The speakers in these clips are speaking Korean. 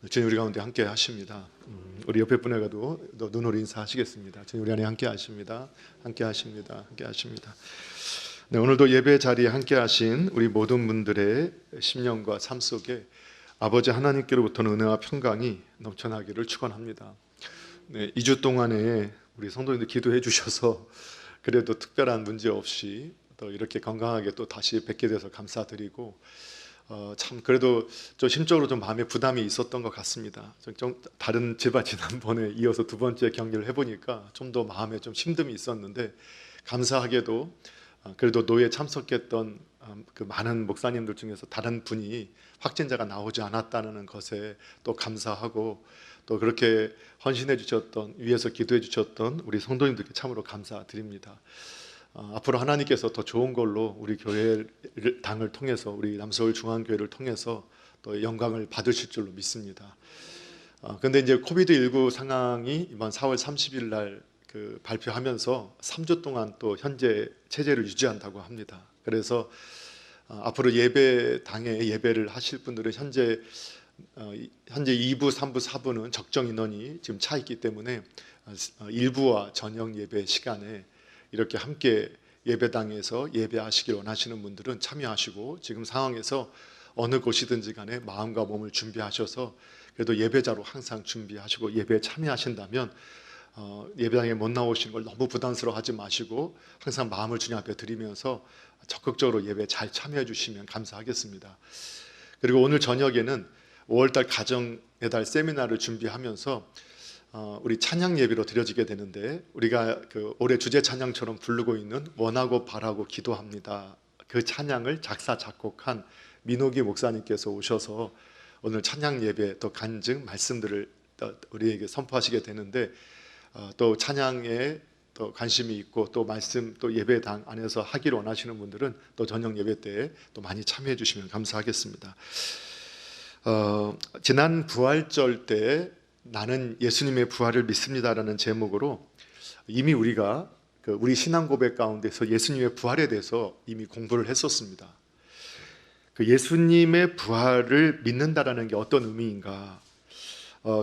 주님 우리 가운데 함께 하십니다. 우리 옆에 분에게도 눈으로 인사하시겠습니다. 주님 우리 안에 함께 하십니다. 함께 하십니다. 함께 하십니다. 네, 오늘도 예배 자리에 함께 하신 우리 모든 분들의 심령과 삶 속에 아버지 하나님께로부터는 은혜와 평강이 넘쳐나기를 축원합니다. 네, 2주 동안에 우리 성도님들 기도해 주셔서 그래도 특별한 문제 없이 또 이렇게 건강하게 또 다시 뵙게 돼서 감사드리고 참 그래도 좀 심적으로 좀 마음에 부담이 있었던 것 같습니다. 좀 다른 제가 지난번에 이어서 두 번째 경기를 해보니까 좀 더 마음에 좀 힘듦이 있었는데 감사하게도 그래도 노예에 참석했던 그 많은 목사님들 중에서 다른 분이 확진자가 나오지 않았다는 것에 또 감사하고 또 그렇게 헌신해 주셨던 위에서 기도해 주셨던 우리 성도님들께 참으로 감사드립니다. 앞으로 하나님께서 더 좋은 걸로 우리 교회 당을 통해서 우리 남서울 중앙교회를 통해서 또 영광을 받으실 줄로 믿습니다. 근데 이제 코비드19 상황이 이번 4월 30일 날 그 발표하면서 3주 동안 또 현재 체제를 유지한다고 합니다. 그래서 앞으로 예배 당에 예배를 하실 분들은 현재 2부, 3부, 4부는 적정 인원이 지금 차 있기 때문에 일부와 저녁 예배 시간에 이렇게 함께 예배당에서 예배하시길 원하시는 분들은 참여하시고 지금 상황에서 어느 곳이든지 간에 마음과 몸을 준비하셔서 그래도 예배자로 항상 준비하시고 예배에 참여하신다면 예배당에 못 나오시는 걸 너무 부담스러워하지 마시고 항상 마음을 주님 앞에 드리면서 적극적으로 예배에 잘 참여해 주시면 감사하겠습니다. 그리고 오늘 저녁에는 5월달 가정의 달 세미나를 준비하면서 우리 찬양 예배로 드려지게 되는데 우리가 그 올해 주제 찬양처럼 부르고 있는 원하고 바라고 기도합니다. 그 찬양을 작사 작곡한 민호기 목사님께서 오셔서 오늘 찬양 예배 또 간증 말씀들을 우리에게 선포하시게 되는데 또 찬양에 또 관심이 있고 또 말씀 또 예배당 안에서 하기를 원하시는 분들은 또 저녁 예배 때에 또 많이 참여해 주시면 감사하겠습니다. 지난 부활절 때 나는 예수님의 부활을 믿습니다라는 제목으로 이미 우리가 우리 신앙 고백 가운데서 예수님의 부활에 대해서 이미 공부를 했었습니다. 그 예수님의 부활을 믿는다라는 게 어떤 의미인가?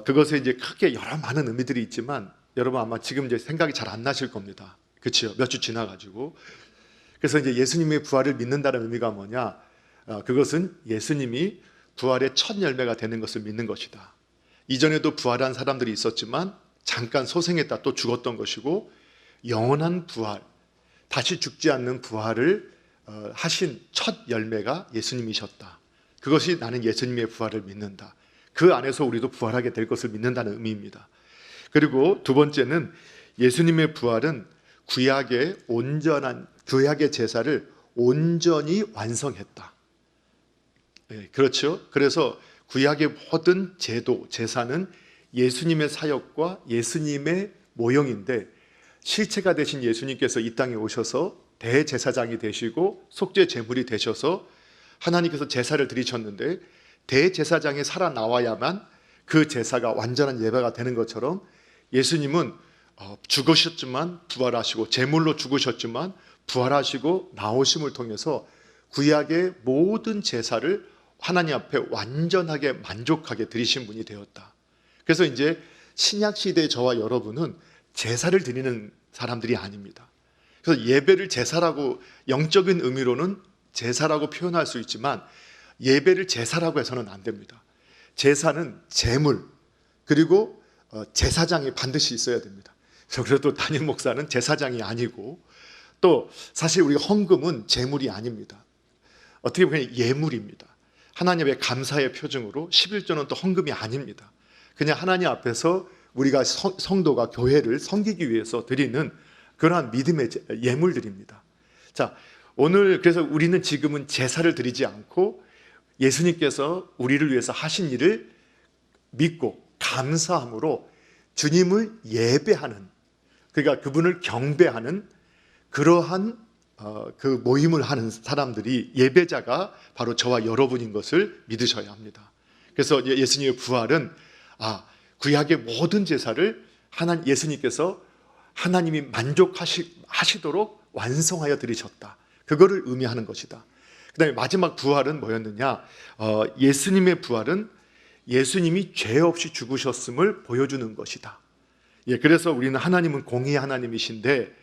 그것에 이제 크게 여러 많은 의미들이 있지만 여러분 아마 지금 이제 생각이 잘 안 나실 겁니다. 그렇죠? 몇 주 지나가지고. 그래서 이제 예수님의 부활을 믿는다는 의미가 뭐냐? 그것은 예수님이 부활의 첫 열매가 되는 것을 믿는 것이다. 이전에도 부활한 사람들이 있었지만 잠깐 소생했다 또 죽었던 것이고 영원한 부활, 다시 죽지 않는 부활을 하신 첫 열매가 예수님이셨다. 그것이 나는 예수님의 부활을 믿는다. 그 안에서 우리도 부활하게 될 것을 믿는다는 의미입니다. 그리고 두 번째는 예수님의 부활은 구약의 제사를 온전히 완성했다. 네, 그렇죠. 그래서 구약의 모든 제도, 제사는 예수님의 사역과 예수님의 모형인데 실체가 되신 예수님께서 이 땅에 오셔서 대제사장이 되시고 속죄 제물이 되셔서 하나님께서 제사를 드리셨는데 대제사장이 살아나와야만 그 제사가 완전한 예배가 되는 것처럼 예수님은 죽으셨지만 부활하시고 제물로 죽으셨지만 부활하시고 나오심을 통해서 구약의 모든 제사를 하나님 앞에 완전하게 만족하게 드리신 분이 되었다. 그래서 이제 신약 시대의 저와 여러분은 제사를 드리는 사람들이 아닙니다. 그래서 예배를 제사라고 영적인 의미로는 제사라고 표현할 수 있지만 예배를 제사라고 해서는 안 됩니다. 제사는 제물 그리고 제사장이 반드시 있어야 됩니다. 그래도 담임 목사는 제사장이 아니고 또 사실 우리 헌금은 제물이 아닙니다. 어떻게 보면 예물입니다. 하나님 앞에 감사의 표징으로 11조는 또 헌금이 아닙니다. 그냥 하나님 앞에서 우리가 성도가 교회를 섬기기 위해서 드리는 그러한 믿음의 예물들입니다. 자, 오늘 그래서 우리는 지금은 제사를 드리지 않고 예수님께서 우리를 위해서 하신 일을 믿고 감사함으로 주님을 예배하는, 그러니까 그분을 경배하는 그러한 그 모임을 하는 사람들이 예배자가 바로 저와 여러분인 것을 믿으셔야 합니다. 그래서 예수님의 부활은 구약의 모든 제사를 예수님께서 하나님이 만족하시도록 완성하여 드리셨다. 그거를 의미하는 것이다. 그 다음에 마지막 부활은 뭐였느냐? 예수님의 부활은 예수님이 죄 없이 죽으셨음을 보여주는 것이다. 그래서 우리는 하나님은 공의의 하나님이신데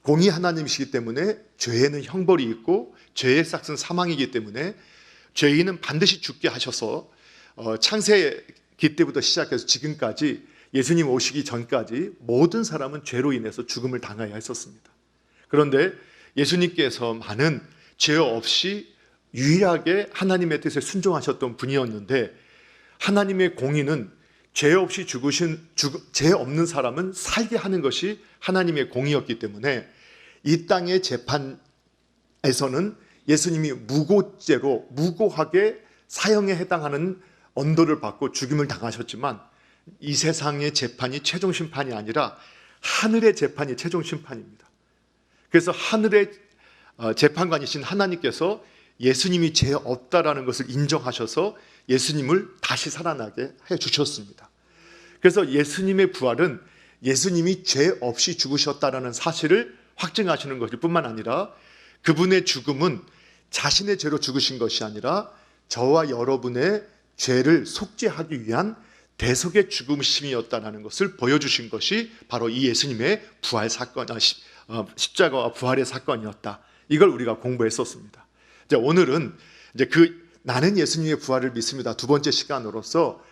공의 하나님이시기 때문에 죄에는 형벌이 있고 죄의 삭은 사망이기 때문에 죄인은 반드시 죽게 하셔서 창세기 때부터 시작해서 지금까지 예수님 오시기 전까지 모든 사람은 죄로 인해서 죽음을 당하여야 했었습니다. 그런데 예수님께서만은 죄 없이 유일하게 하나님의 뜻에 순종하셨던 분이었는데 하나님의 공의는 죄 없이 죄 없는 사람은 살게 하는 것이 하나님의 공의였기 때문에 이 땅의 재판에서는 예수님이 무고죄로 무고하게 사형에 해당하는 언도를 받고 죽임을 당하셨지만 이 세상의 재판이 최종 심판이 아니라 하늘의 재판이 최종 심판입니다. 그래서 하늘의 재판관이신 하나님께서 예수님이 죄 없다라는 것을 인정하셔서 예수님을 다시 살아나게 해주셨습니다. 그래서 예수님의 부활은 예수님이 죄 없이 죽으셨다라는 사실을 확증하시는 것일 뿐만 아니라 그분의 죽음은 자신의 죄로 죽으신 것이 아니라 저와 여러분의 죄를 속죄하기 위한 대속의 죽음심이었다는 것을 보여주신 것이 바로 이 예수님의 부활 사건, 십자가와 부활의 사건이었다. 이걸 우리가 공부했었습니다. 이제 오늘은 이제 나는 예수님의 부활을 믿습니다. 두 번째 시간으로서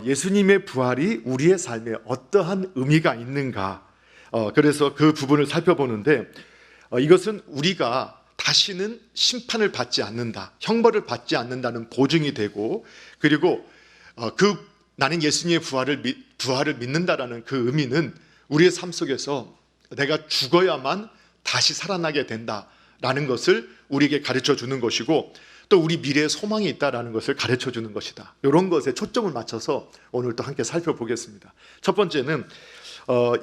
예수님의 부활이 우리의 삶에 어떠한 의미가 있는가. 그래서 그 부분을 살펴보는데 이것은 우리가 다시는 심판을 받지 않는다, 형벌을 받지 않는다는 보증이 되고 그리고 나는 예수님의 부활을 믿는다라는 그 의미는 우리의 삶 속에서 내가 죽어야만 다시 살아나게 된다라는 것을 우리에게 가르쳐 주는 것이고 또 우리 미래에 소망이 있다라는 것을 가르쳐 주는 것이다. 이런 것에 초점을 맞춰서 오늘 또 함께 살펴보겠습니다. 첫 번째는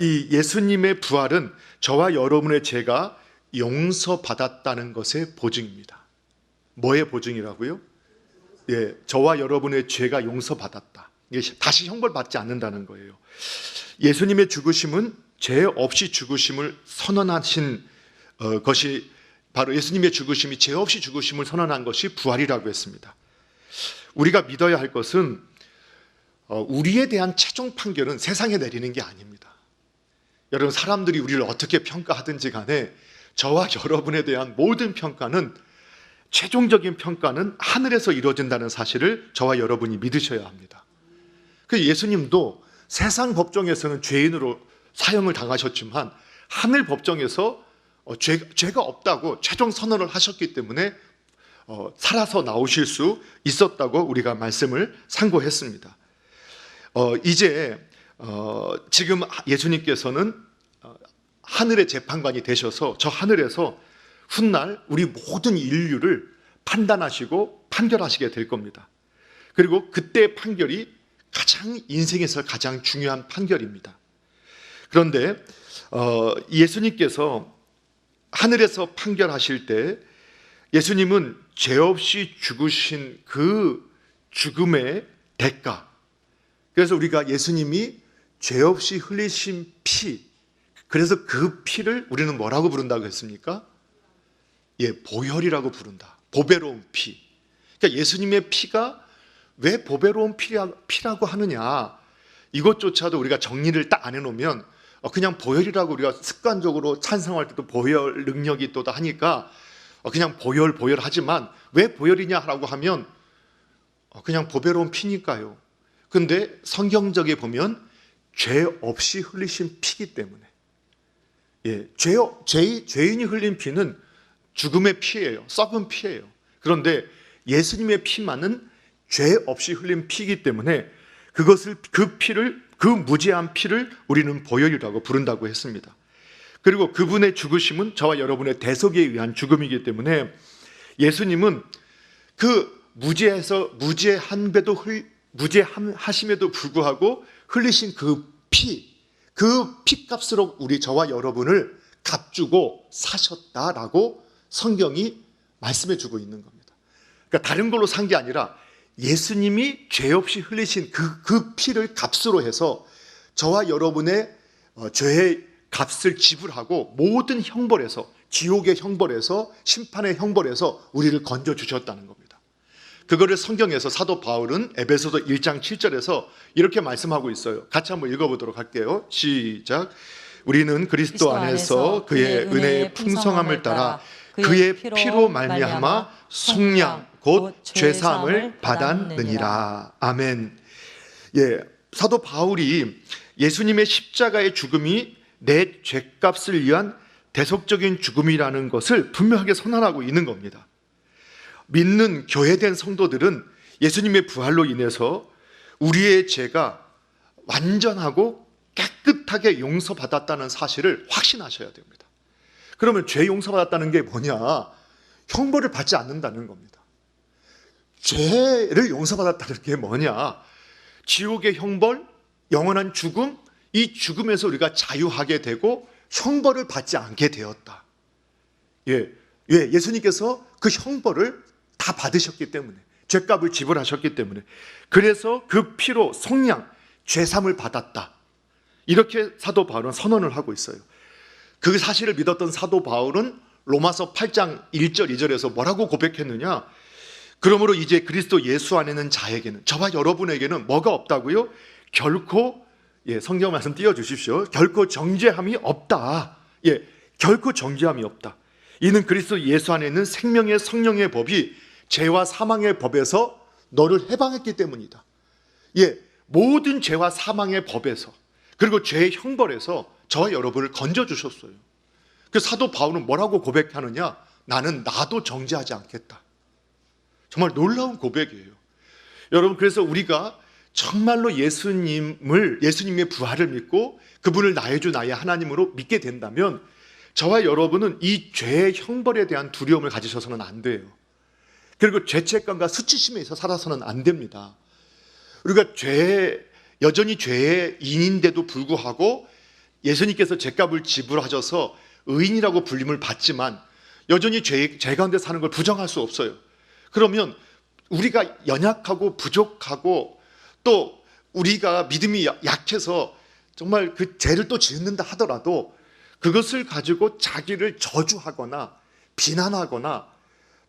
이 예수님의 부활은 저와 여러분의 죄가 용서받았다는 것의 보증입니다. 뭐의 보증이라고요? 저와 여러분의 죄가 용서받았다. 다시 형벌받지 않는다는 거예요. 예수님의 죽으심은 죄 없이 죽으심을 선언하신 것이 바로 예수님의 죽으심이 죄 없이 죽으심을 선언한 것이 부활이라고 했습니다. 우리가 믿어야 할 것은 우리에 대한 최종 판결은 세상에 내리는 게 아닙니다. 여러분, 사람들이 우리를 어떻게 평가하든지 간에 저와 여러분에 대한 모든 평가는 최종적인 평가는 하늘에서 이루어진다는 사실을 저와 여러분이 믿으셔야 합니다. 그래서 예수님도 세상 법정에서는 죄인으로 사형을 당하셨지만 하늘 법정에서 죄가 없다고 최종 선언을 하셨기 때문에 살아서 나오실 수 있었다고 우리가 말씀을 상고했습니다. 이제 지금 예수님께서는 하늘의 재판관이 되셔서 저 하늘에서 훗날 우리 모든 인류를 판단하시고 판결하시게 될 겁니다. 그리고 그때의 판결이 인생에서 가장 중요한 판결입니다. 그런데 예수님께서 하늘에서 판결하실 때 예수님은 죄 없이 죽으신 그 죽음의 대가, 그래서 우리가 예수님이 죄 없이 흘리신 피, 그래서 그 피를 우리는 뭐라고 부른다고 했습니까? 보혈이라고 부른다. 보배로운 피. 그러니까 예수님의 피가 왜 보배로운 피라고 하느냐, 이것조차도 우리가 정리를 딱 안 해놓으면 그냥 보혈이라고 우리가 습관적으로 찬성할 때도 보혈 능력이 있다 하니까 그냥 보혈 하지만 왜 보혈이냐라고 하면 그냥 보배로운 피니까요. 근데 성경적에 보면 죄 없이 흘리신 피기 때문에, 죄인이 흘린 피는 죽음의 피예요. 썩은 피예요. 그런데 예수님의 피만은 죄 없이 흘린 피이기 때문에 그 무죄한 피를 우리는 보혈이라고 부른다고 했습니다. 그리고 그분의 죽으심은 저와 여러분의 대속에 의한 죽음이기 때문에 예수님은 그 무죄하심에도 불구하고 흘리신 그 피값으로 저와 여러분을 값주고 사셨다라고 성경이 말씀해 주고 있는 겁니다. 그러니까 다른 걸로 산 게 아니라 예수님이 죄 없이 흘리신 그 피를 값으로 해서 저와 여러분의 죄의 값을 지불하고 모든 형벌에서, 지옥의 형벌에서, 심판의 형벌에서 우리를 건져주셨다는 겁니다. 그거를 성경에서 사도 바울은 에베소서 1장 7절에서 이렇게 말씀하고 있어요. 같이 한번 읽어보도록 할게요. 시작. 우리는 그리스도 안에서 그의 은혜의 풍성함을 따라 그의 피로 말미암아 속량 곧 죄사함을 받았느니라. 아멘. 예, 사도 바울이 예수님의 십자가의 죽음이 내 죄값을 위한 대속적인 죽음이라는 것을 분명하게 선언하고 있는 겁니다. 믿는 교회된 성도들은 예수님의 부활로 인해서 우리의 죄가 완전하고 깨끗하게 용서받았다는 사실을 확신하셔야 됩니다. 그러면 죄 용서받았다는 게 뭐냐? 형벌을 받지 않는다는 겁니다. 죄를 용서받았다는 게 뭐냐? 지옥의 형벌, 영원한 죽음, 이 죽음에서 우리가 자유하게 되고 형벌을 받지 않게 되었다. 예수님께서 그 형벌을 다 받으셨기 때문에, 죄값을 지불하셨기 때문에, 그래서 그 피로 속량, 죄삼을 받았다. 이렇게 사도 바울은 선언을 하고 있어요. 그 사실을 믿었던 사도 바울은 로마서 8장 1절 2절에서 뭐라고 고백했느냐? 그러므로 이제 그리스도 예수 안에 있는 자에게는, 저와 여러분에게는 뭐가 없다고요? 결코, 성경 말씀 띄워주십시오. 결코 정죄함이 없다. 결코 정죄함이 없다. 이는 그리스도 예수 안에 있는 생명의 성령의 법이 죄와 사망의 법에서 너를 해방했기 때문이다. 모든 죄와 사망의 법에서, 그리고 죄의 형벌에서 저와 여러분을 건져주셨어요. 그 사도 바울은 뭐라고 고백하느냐? 나는 나도 정죄하지 않겠다. 정말 놀라운 고백이에요. 여러분, 그래서 우리가 정말로 예수님의 부활을 믿고 그분을 나의 주 나의 하나님으로 믿게 된다면 저와 여러분은 이 죄의 형벌에 대한 두려움을 가지셔서는 안 돼요. 그리고 죄책감과 수치심에 있어 살아서는 안 됩니다. 우리가 여전히 죄의 인인데도 불구하고 예수님께서 죄값을 지불하셔서 의인이라고 불림을 받지만 여전히 죄 가운데 사는 걸 부정할 수 없어요. 그러면 우리가 연약하고 부족하고 또 우리가 믿음이 약해서 정말 그 죄를 또 짓는다 하더라도 그것을 가지고 자기를 저주하거나 비난하거나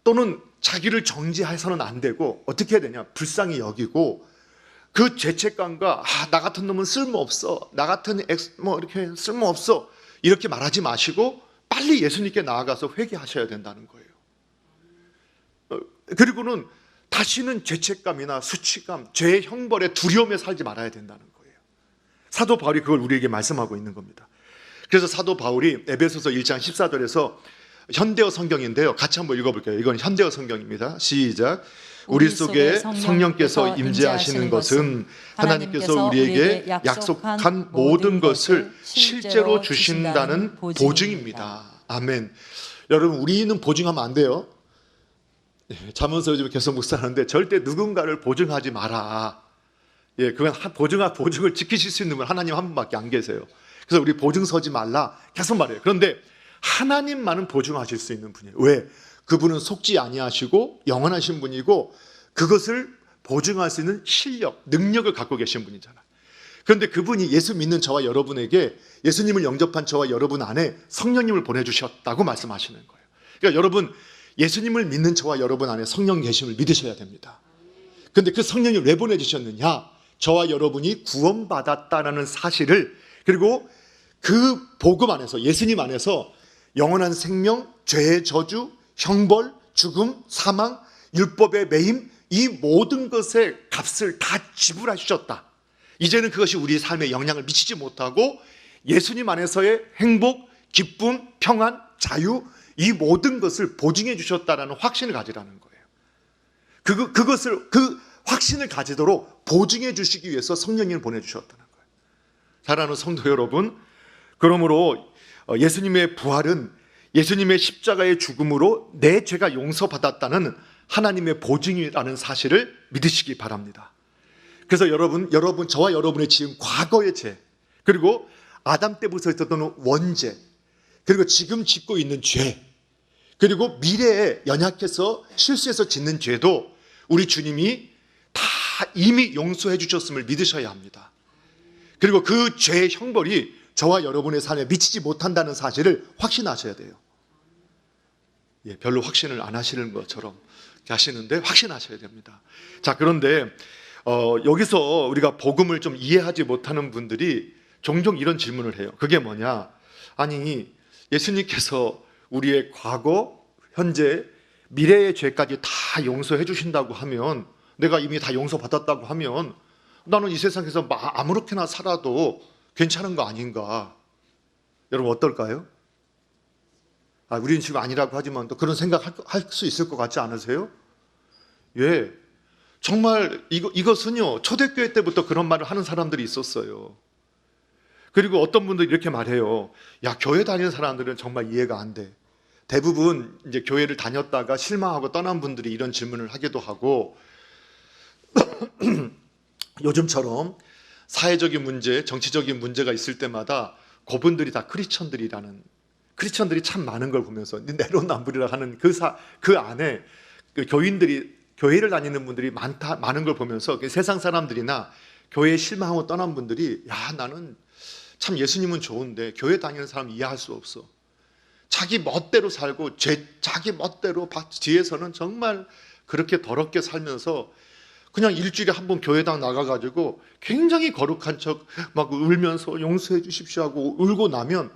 또는 자기를 정죄해서는 안 되고 어떻게 해야 되냐? 불쌍히 여기고 그 죄책감과 나 같은 놈은 쓸모없어, 나 같은 이렇게 쓸모없어 이렇게 말하지 마시고 빨리 예수님께 나아가서 회개하셔야 된다는 거예요. 그리고는 다시는 죄책감이나 수치감, 죄의 형벌에 두려움에 살지 말아야 된다는 거예요. 사도 바울이 그걸 우리에게 말씀하고 있는 겁니다. 그래서 사도 바울이 에베소서 1장 14절에서 현대어 성경인데요, 같이 한번 읽어볼게요. 이건 현대어 성경입니다. 시작. 우리 속에 성령께서 임재하시는 것은 하나님께서 우리에게 약속한 모든 것을 실제로 주신다는 보증입니다. 아멘. 여러분, 우리는 보증하면 안 돼요. 자문서 요즘 계속 묵상하는데 절대 누군가를 보증하지 마라. 그건 보증을 지키실 수 있는 분 하나님 한 분밖에 안 계세요. 그래서 우리 보증 서지 말라 계속 말해요. 그런데 하나님만은 보증하실 수 있는 분이에요. 왜? 그분은 속지 아니하시고 영원하신 분이고 그것을 보증할 수 있는 실력, 능력을 갖고 계신 분이잖아요. 그런데 그분이 예수 믿는 저와 여러분에게, 예수님을 영접한 저와 여러분 안에 성령님을 보내주셨다고 말씀하시는 거예요. 그러니까 여러분, 예수님을 믿는 저와 여러분 안에 성령 계심을 믿으셔야 됩니다. 그런데 그 성령님을 왜 보내주셨느냐? 저와 여러분이 구원받았다는 사실을, 그리고 그 복음 안에서, 예수님 안에서 영원한 생명, 죄의 저주, 형벌, 죽음, 사망, 율법의 매임, 이 모든 것의 값을 다 지불하셨다. 이제는 그것이 우리 삶에 영향을 미치지 못하고 예수님 안에서의 행복, 기쁨, 평안, 자유, 이 모든 것을 보증해 주셨다라는 확신을 가지라는 거예요. 그 확신을 가지도록 보증해 주시기 위해서 성령님을 보내주셨다는 거예요. 사랑하는 성도 여러분, 그러므로 예수님의 부활은 예수님의 십자가의 죽음으로 내 죄가 용서받았다는 하나님의 보증이라는 사실을 믿으시기 바랍니다. 그래서 여러분, 저와 여러분의 지은 과거의 죄, 그리고 아담 때부터 있었던 원죄, 그리고 지금 짓고 있는 죄, 그리고 미래에 연약해서 실수해서 짓는 죄도 우리 주님이 다 이미 용서해 주셨음을 믿으셔야 합니다. 그리고 그 죄의 형벌이 저와 여러분의 삶에 미치지 못한다는 사실을 확신하셔야 돼요. 별로 확신을 안 하시는 것처럼 하시는데 확신하셔야 됩니다. 자, 그런데 여기서 우리가 복음을 좀 이해하지 못하는 분들이 종종 이런 질문을 해요. 그게 뭐냐? 아니, 예수님께서 우리의 과거, 현재, 미래의 죄까지 다 용서해 주신다고 하면, 내가 이미 다 용서받았다고 하면 나는 이 세상에서 아무렇게나 살아도 괜찮은 거 아닌가? 여러분 어떨까요? 우리는 지금 아니라고 하지만 또 그런 생각 할 수 있을 것 같지 않으세요? 예, 정말 이것은요, 초대교회 때부터 그런 말을 하는 사람들이 있었어요. 그리고 어떤 분들이 이렇게 말해요. 야, 교회 다니는 사람들은 정말 이해가 안 돼. 대부분 이제 교회를 다녔다가 실망하고 떠난 분들이 이런 질문을 하기도 하고, 요즘처럼 사회적인 문제, 정치적인 문제가 있을 때마다 그분들이 다 크리스천들이 참 많은 걸 보면서 내로남불이라 하는 그 안에 그 교회를 다니는 분들이 많은 걸 보면서 세상 사람들이나 교회에 실망하고 떠난 분들이, 야, 나는 참 예수님은 좋은데 교회 다니는 사람 이해할 수 없어. 자기 멋대로 살고 자기 멋대로 뒤에서는 정말 그렇게 더럽게 살면서 그냥 일주일에 한 번 교회당 나가가지고 굉장히 거룩한 척 막 울면서 용서해 주십시오 하고 울고 나면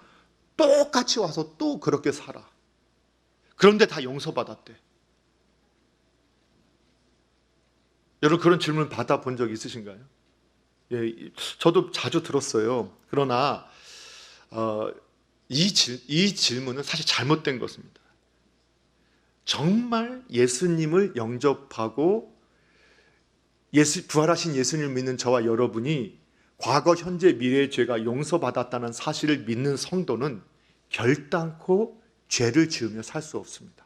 똑같이 와서 또 그렇게 살아. 그런데 다 용서받았대. 여러분 그런 질문 받아본 적 있으신가요? 예, 저도 자주 들었어요. 그러나 이 질문은 사실 잘못된 것입니다. 정말 예수님을 영접하고 부활하신 예수님을 믿는 저와 여러분이 과거, 현재, 미래의 죄가 용서받았다는 사실을 믿는 성도는 결단코 죄를 지으며 살 수 없습니다.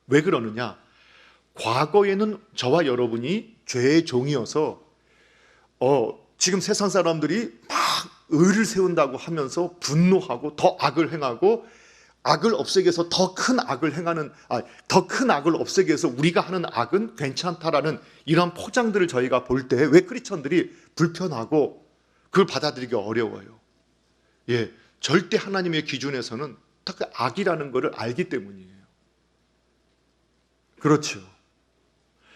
왜 그러느냐? 과거에는 저와 여러분이 죄의 종이어서 지금 세상 사람들이 막 의를 세운다고 하면서 분노하고 더 악을 행하고, 악을 없애기 위해서 더 큰 악을 없애기 위해서 우리가 하는 악은 괜찮다라는 이런 포장들을 저희가 볼 때 왜 크리스천들이 불편하고 그걸 받아들이기 어려워요? 예, 절대 하나님의 기준에서는 그 악이라는 것을 알기 때문이에요. 그렇죠.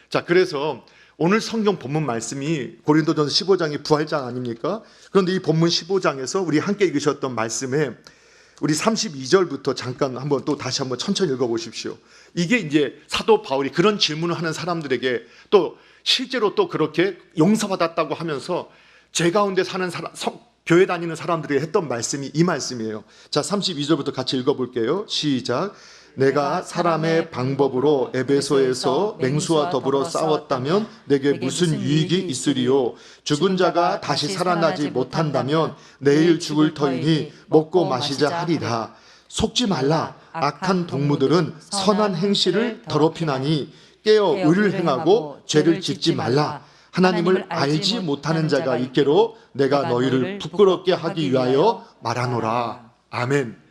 자, 그래서 오늘 성경 본문 말씀이 고린도전서 15장이 부활장 아닙니까? 그런데 이 본문 15장에서 우리 함께 읽으셨던 말씀에 우리 32절부터 잠깐 다시 한번 천천히 읽어보십시오. 이게 이제 사도 바울이 그런 질문을 하는 사람들에게 또 실제로 또 그렇게 용서받았다고 하면서 죄 가운데 사는 교회 다니는 사람들이 했던 말씀이 이 말씀이에요. 자, 32절부터 같이 읽어볼게요. 시작. 내가 사람의 방법으로 에베소에서 맹수와 더불어 싸웠다면 내게 무슨 유익이 있으리요? 죽은 자가 다시 살아나지 못한다면 내일 죽을 터이니 먹고 마시자 하리라. 속지 말라. 악한 동무들은 선한 행실을 더럽히나니 깨어 의를 행하고 죄를 짓지 말라. 하나님을 알지 못하는 자가 있게로 내가 너희를 부끄럽게 하기 위하여 말하노라. 아멘.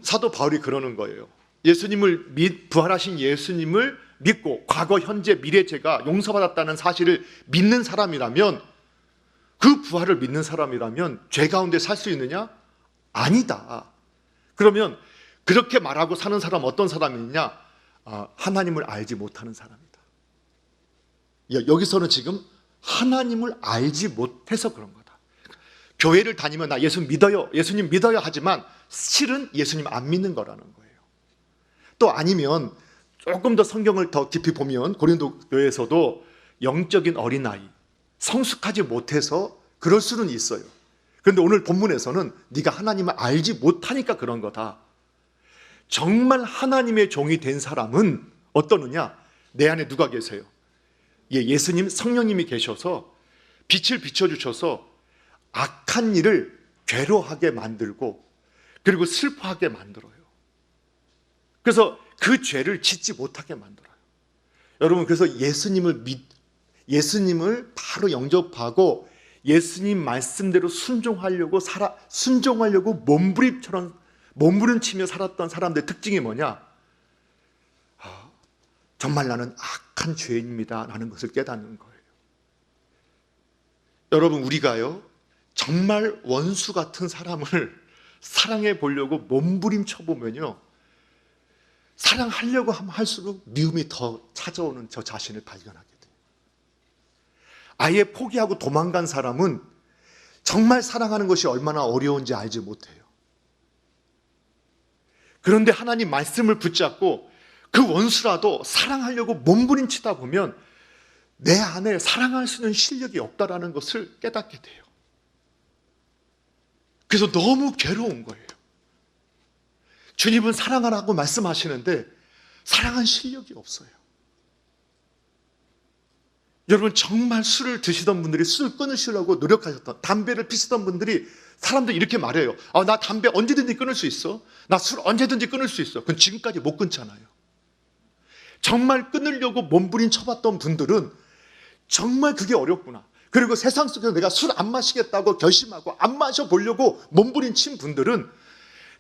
사도 바울이 그러는 거예요. 부활하신 예수님을 믿고 과거, 현재, 미래 죄가 용서받았다는 사실을 믿는 사람이라면, 그 부활을 믿는 사람이라면 죄 가운데 살 수 있느냐? 아니다. 그러면 그렇게 말하고 사는 사람 어떤 사람이냐? 하나님을 알지 못하는 사람이다. 여기서는 지금 하나님을 알지 못해서 그런 거다. 교회를 다니면 나 예수님 믿어요 하지만 실은 예수님 안 믿는 거라는 거예요. 또 아니면 조금 더 성경을 더 깊이 보면 고린도 교회에서도 영적인 어린아이, 성숙하지 못해서 그럴 수는 있어요. 그런데 오늘 본문에서는 네가 하나님을 알지 못하니까 그런 거다. 정말 하나님의 종이 된 사람은 어떠느냐? 내 안에 누가 계세요? 예수님, 성령님이 계셔서 빛을 비춰주셔서 악한 일을 괴로하게 만들고 그리고 슬퍼하게 만들어요. 그래서 그 죄를 짓지 못하게 만들어요. 여러분, 그래서 예수님을 바로 영접하고 예수님 말씀대로 순종하려고 몸부림치며 살았던 사람들의 특징이 뭐냐? 정말 나는 악한 죄인입니다 라는 것을 깨닫는 거예요. 여러분, 우리가요 정말 원수 같은 사람을 사랑해 보려고 몸부림쳐 보면요, 사랑하려고 하면 할수록 미움이 더 찾아오는 저 자신을 발견하게 돼요. 아예 포기하고 도망간 사람은 정말 사랑하는 것이 얼마나 어려운지 알지 못해요. 그런데 하나님 말씀을 붙잡고 그 원수라도 사랑하려고 몸부림치다 보면 내 안에 사랑할 수 있는 실력이 없다라는 것을 깨닫게 돼요. 그래서 너무 괴로운 거예요. 주님은 사랑하라고 말씀하시는데 사랑한 실력이 없어요. 여러분, 정말 술을 드시던 분들이 술 끊으시려고 노력하셨던, 담배를 피시던 분들이, 사람들이 이렇게 말해요. 나 담배 언제든지 끊을 수 있어. 나 술 언제든지 끊을 수 있어. 그건 지금까지 못 끊잖아요. 정말 끊으려고 몸부림 쳐봤던 분들은 정말 그게 어렵구나. 그리고 세상 속에서 내가 술 안 마시겠다고 결심하고 안 마셔보려고 몸부림 친 분들은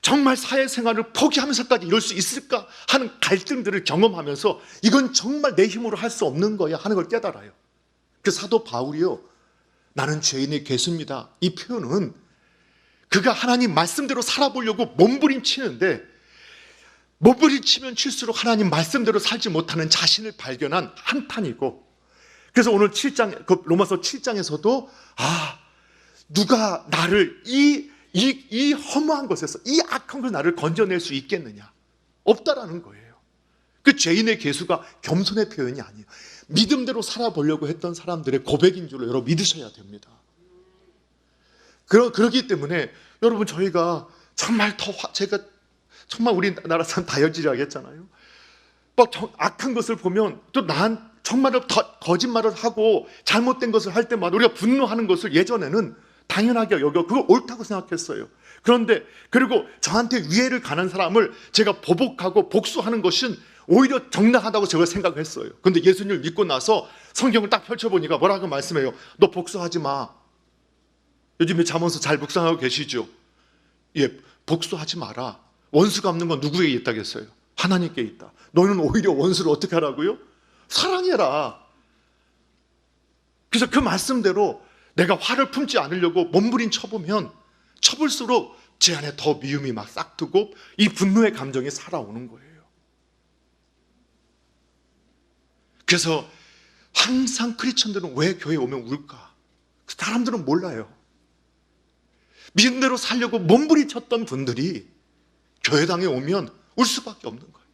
정말 사회생활을 포기하면서까지 이럴 수 있을까 하는 갈등들을 경험하면서 이건 정말 내 힘으로 할 수 없는 거야 하는 걸 깨달아요. 그 사도 바울이요, 나는 죄인의 괴수입니다, 이 표현은 그가 하나님 말씀대로 살아보려고 몸부림치는데 몸부림치면 칠수록 하나님 말씀대로 살지 못하는 자신을 발견한 한탄이고, 그래서 오늘 7장, 로마서 7장에서도 누가 나를 이 허무한 것에서, 이 악한 걸 나를 건져낼 수 있겠느냐? 없다라는 거예요. 그 죄인의 괴수가 겸손의 표현이 아니에요. 믿음대로 살아보려고 했던 사람들의 고백인 줄로 여러분 믿으셔야 됩니다. 그렇기 때문에 여러분, 저희가 정말 제가 정말 우리나라 사람 다혈질이라고 했잖아요. 악한 것을 보면 또 정말로 거짓말을 하고 잘못된 것을 할 때마다 우리가 분노하는 것을 예전에는 당연하게 여겨 그걸 옳다고 생각했어요. 그런데 그리고 저한테 위해를 가는 사람을 제가 보복하고 복수하는 것은 오히려 정당하다고 제가 생각했어요. 그런데 예수님을 믿고 나서 성경을 딱 펼쳐보니까 뭐라고 말씀해요? 너 복수하지 마. 요즘에 잠언서 잘 묵상하고 계시죠? 예, 복수하지 마라. 원수가 없는 건 누구에게 있다겠어요? 하나님께 있다. 너는 오히려 원수를 어떻게 하라고요? 사랑해라. 그래서 그 말씀대로 내가 화를 품지 않으려고 몸부림 쳐보면 쳐볼수록 제 안에 더 미움이 막 싹트고 이 분노의 감정이 살아오는 거예요. 그래서 항상 크리스천들은 왜 교회에 오면 울까? 사람들은 몰라요. 믿음대로 살려고 몸부림쳤던 분들이 교회당에 오면 울 수밖에 없는 거예요.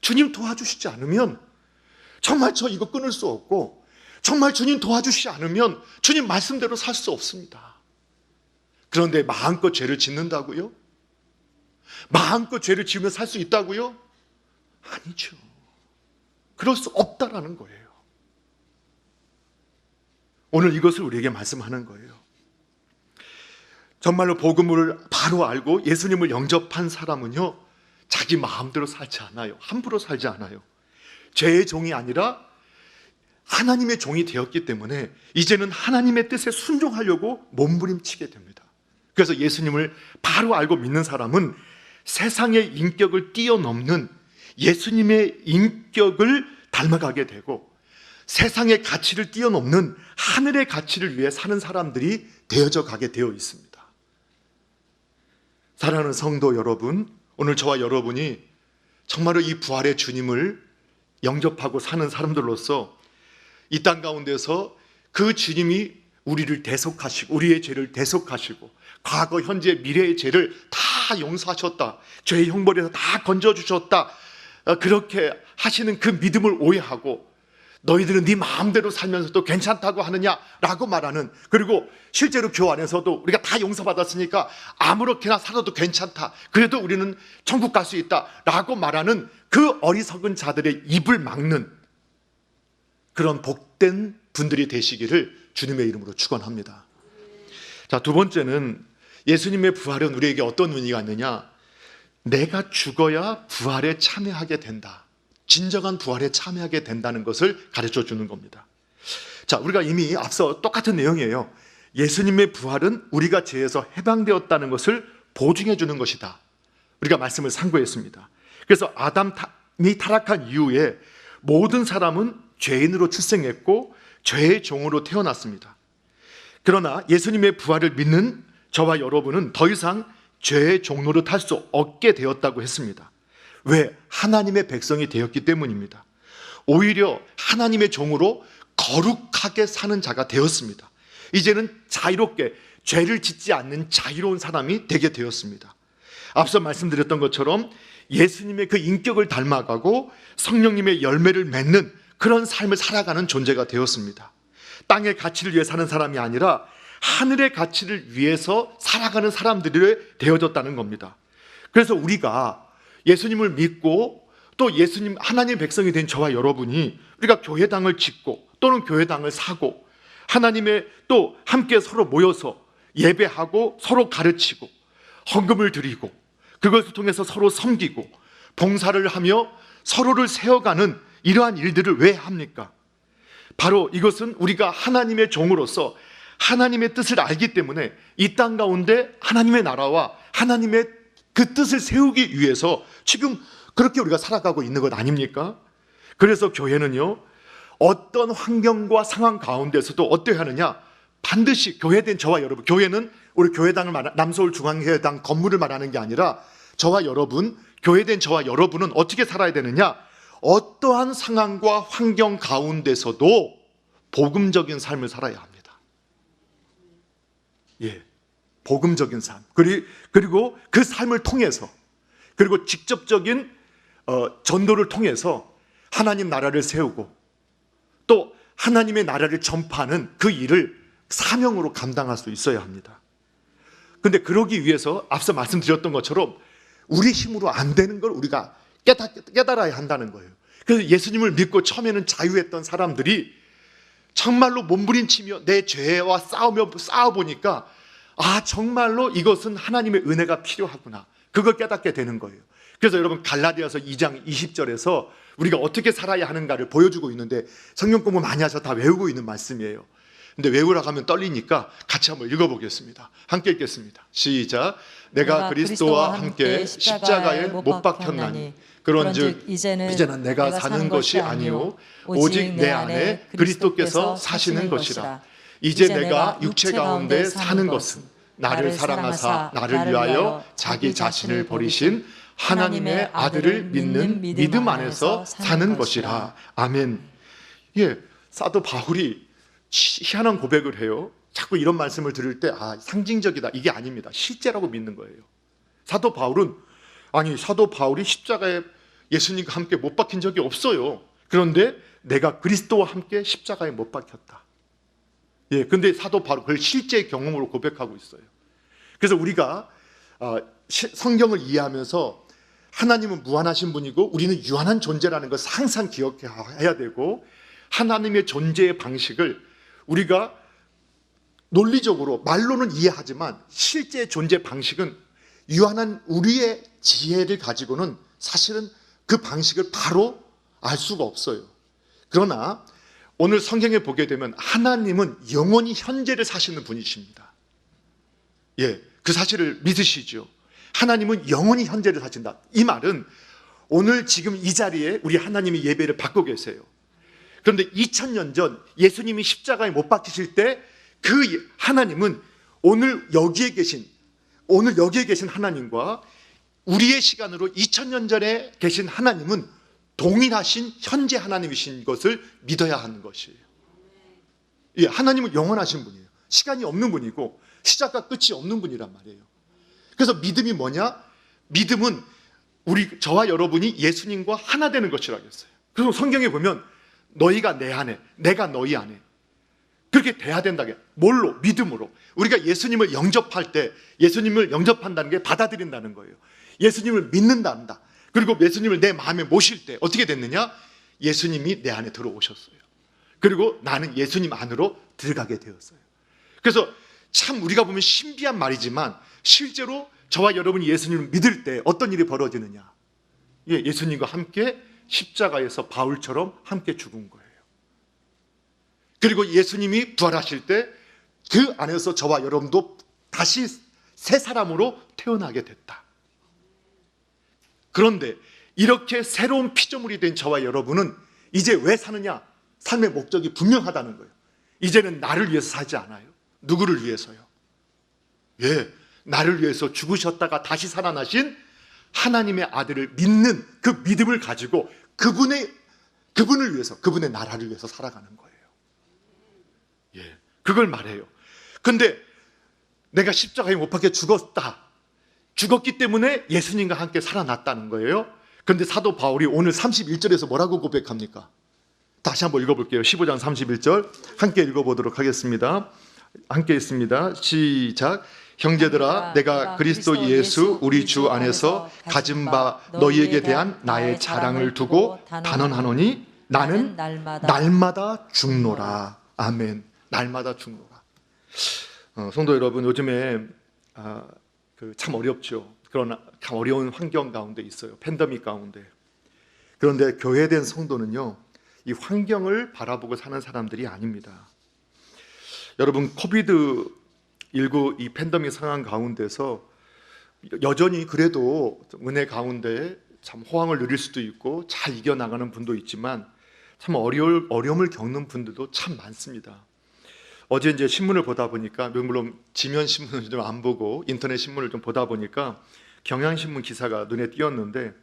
주님 도와주시지 않으면 정말 저 이거 끊을 수 없고, 정말 주님 도와주시지 않으면 주님 말씀대로 살 수 없습니다. 그런데 마음껏 죄를 짓는다고요? 마음껏 죄를 지으며 살 수 있다고요? 아니죠. 그럴 수 없다라는 거예요. 오늘 이것을 우리에게 말씀하는 거예요. 정말로 복음을 바로 알고 예수님을 영접한 사람은요, 자기 마음대로 살지 않아요. 함부로 살지 않아요. 죄의 종이 아니라 하나님의 종이 되었기 때문에 이제는 하나님의 뜻에 순종하려고 몸부림치게 됩니다. 그래서 예수님을 바로 알고 믿는 사람은 세상의 인격을 뛰어넘는 예수님의 인격을 닮아가게 되고, 세상의 가치를 뛰어넘는 하늘의 가치를 위해 사는 사람들이 되어져 가게 되어 있습니다. 사랑하는 성도 여러분, 오늘 저와 여러분이 정말로 이 부활의 주님을 영접하고 사는 사람들로서 이 땅 가운데서 그 주님이 우리를 대속하시고 우리의 죄를 대속하시고 과거, 현재, 미래의 죄를 다 용서하셨다, 죄의 형벌에서 다 건져주셨다, 그렇게 하시는 그 믿음을 오해하고 너희들은 네 마음대로 살면서도 괜찮다고 하느냐라고 말하는, 그리고 실제로 교회 안에서도 우리가 다 용서받았으니까 아무렇게나 살아도 괜찮다, 그래도 우리는 천국 갈 수 있다라고 말하는 그 어리석은 자들의 입을 막는 그런 복된 분들이 되시기를 주님의 이름으로 축원합니다. 자, 두 번째는 예수님의 부활은 우리에게 어떤 의미가 있느냐? 내가 죽어야 부활에 참여하게 된다, 진정한 부활에 참여하게 된다는 것을 가르쳐 주는 겁니다. 자, 우리가 이미 앞서 똑같은 내용이에요. 예수님의 부활은 우리가 죄에서 해방되었다는 것을 보증해 주는 것이다. 우리가 말씀을 상고했습니다. 그래서 아담이 타락한 이후에 모든 사람은 죄인으로 출생했고 죄의 종으로 태어났습니다. 그러나 예수님의 부활을 믿는 저와 여러분은 더 이상 죄의 종노릇 할 수 없게 되었다고 했습니다. 왜? 하나님의 백성이 되었기 때문입니다. 오히려 하나님의 종으로 거룩하게 사는 자가 되었습니다. 이제는 자유롭게 죄를 짓지 않는 자유로운 사람이 되게 되었습니다. 앞서 말씀드렸던 것처럼 예수님의 그 인격을 닮아가고 성령님의 열매를 맺는 그런 삶을 살아가는 존재가 되었습니다. 땅의 가치를 위해 사는 사람이 아니라 하늘의 가치를 위해서 살아가는 사람들이 되어졌다는 겁니다. 그래서 우리가 예수님을 믿고 또 예수님 하나님의 백성이 된 저와 여러분이 우리가 교회당을 짓고 또는 교회당을 사고 하나님의 또 함께 서로 모여서 예배하고 서로 가르치고 헌금을 드리고 그것을 통해서 서로 섬기고 봉사를 하며 서로를 세워가는 이러한 일들을 왜 합니까? 바로 이것은 우리가 하나님의 종으로서 하나님의 뜻을 알기 때문에 이 땅 가운데 하나님의 나라와 하나님의 그 뜻을 세우기 위해서 지금 그렇게 우리가 살아가고 있는 것 아닙니까? 그래서 교회는요, 어떤 환경과 상황 가운데서도 어떻게 하느냐? 반드시 교회된 저와 여러분, 교회는 우리 교회당을 남서울 중앙교회당 건물을 말하는 게 아니라 저와 여러분, 교회된 저와 여러분은 어떻게 살아야 되느냐? 어떠한 상황과 환경 가운데서도 복음적인 삶을 살아야 합니다. 예, 복음적인 삶. 그리고 그 삶을 통해서, 그리고 직접적인 전도를 통해서 하나님 나라를 세우고 또 하나님의 나라를 전파하는 그 일을 사명으로 감당할 수 있어야 합니다. 근데 그러기 위해서 앞서 말씀드렸던 것처럼 우리 힘으로 안 되는 걸 우리가 깨달아야 한다는 거예요. 그래서 예수님을 믿고 처음에는 자유했던 사람들이 정말로 몸부림치며 내 죄와 싸워보니까 정말로 이것은 하나님의 은혜가 필요하구나. 그걸 깨닫게 되는 거예요. 그래서 여러분 갈라디아서 2장 20절에서 우리가 어떻게 살아야 하는가를 보여주고 있는데 성경 공부 많이 하셔서 다 외우고 있는 말씀이에요. 근데 외우라고 하면 떨리니까 같이 한번 읽어보겠습니다. 함께 읽겠습니다. 시작. 내가 그리스도와 함께 십자가에 못 박혔나니 그런즉 이제는 내가 사는 것이 아니요 오직 내 안에 그리스도께서 사시는 것이라. 이제 내가 육체 가운데 사는 것은 나를 사랑하사 나를 위하여 자기 자신을 버리신 하나님의 아들을 믿는 믿음 안에서 사는 것이라. 아멘. 예, 사도 바울이 희한한 고백을 해요. 자꾸 이런 말씀을 들을 때 상징적이다, 이게 아닙니다. 실제라고 믿는 거예요. 사도 바울이 십자가에 예수님과 함께 못 박힌 적이 없어요. 그런데 내가 그리스도와 함께 십자가에 못 박혔다. 예, 근데 사도 바울 그걸 실제 경험으로 고백하고 있어요. 그래서 우리가 성경을 이해하면서 하나님은 무한하신 분이고 우리는 유한한 존재라는 것을 항상 기억해야 되고, 하나님의 존재의 방식을 우리가 논리적으로 말로는 이해하지만 실제 존재 방식은 유한한 우리의 지혜를 가지고는 사실은 그 방식을 바로 알 수가 없어요. 그러나 오늘 성경에 보게 되면 하나님은 영원히 현재를 사시는 분이십니다. 예, 그 사실을 믿으시죠. 하나님은 영원히 현재를 사신다. 이 말은 오늘 지금 이 자리에 우리 하나님이 예배를 받고 계세요. 그런데 2000년 전 예수님이 십자가에 못 박히실 때 그 하나님은 오늘 여기에 계신 하나님과 우리의 시간으로 2000년 전에 계신 하나님은 동일하신 현재 하나님이신 것을 믿어야 하는 것이에요. 예, 하나님은 영원하신 분이에요. 시간이 없는 분이고 시작과 끝이 없는 분이란 말이에요. 그래서 믿음이 뭐냐? 믿음은 저와 여러분이 예수님과 하나 되는 것이라고 했어요. 그래서 성경에 보면 너희가 내 안에, 내가 너희 안에, 그렇게 돼야 된다고 해요. 뭘로? 믿음으로. 우리가 예수님을 영접할 때 예수님을 영접한다는 게 받아들인다는 거예요. 예수님을 믿는단다. 그리고 예수님을 내 마음에 모실 때 어떻게 됐느냐? 예수님이 내 안에 들어오셨어요. 그리고 나는 예수님 안으로 들어가게 되었어요. 그래서 참 우리가 보면 신비한 말이지만 실제로 저와 여러분이 예수님을 믿을 때 어떤 일이 벌어지느냐? 예, 예수님과 함께 십자가에서 바울처럼 함께 죽은 거예요. 그리고 예수님이 부활하실 때 그 안에서 저와 여러분도 다시 새 사람으로 태어나게 됐다. 그런데 이렇게 새로운 피조물이 된 저와 여러분은 이제 왜 사느냐? 삶의 목적이 분명하다는 거예요. 이제는 나를 위해서 살지 않아요. 누구를 위해서요? 예, 나를 위해서 죽으셨다가 다시 살아나신 하나님의 아들을 믿는 그 믿음을 가지고 그분을 위해서, 그분의 나라를 위해서 살아가는 거예요. 예, 그걸 말해요. 근데 내가 십자가에 못 박혀 죽었기 때문에 예수님과 함께 살아났다는 거예요. 그런데 사도 바울이 오늘 31절에서 뭐라고 고백합니까? 다시 한번 읽어볼게요. 15장 31절 함께 읽어보도록 하겠습니다. 함께 있습니다. 시작. 형제들아, 내가 그리스도 예수 우리 주 안에서 가진 바 너희에게 대한 나의 자랑을 두고 단언하노니 나는 날마다 죽노라. 아멘. 날마다 죽노라. 성도 여러분, 요즘에 참 어렵죠. 그러나 참 어려운 환경 가운데 있어요. 팬데믹 가운데. 그런데 교회된 성도는요, 이 환경을 바라보고 사는 사람들이 아닙니다. 여러분, 코비드19 이 팬데믹 상황 가운데서 여전히 그래도 은혜 가운데 참 호황을 누릴 수도 있고 잘 이겨나가는 분도 있지만 참 어려움을 겪는 분들도 참 많습니다. 어제 이제 신문을 보다 보니까, 물론 지면 신문을 좀 안 보고 인터넷 신문을 좀 보다 보니까 경향신문 기사가 눈에 띄었는데,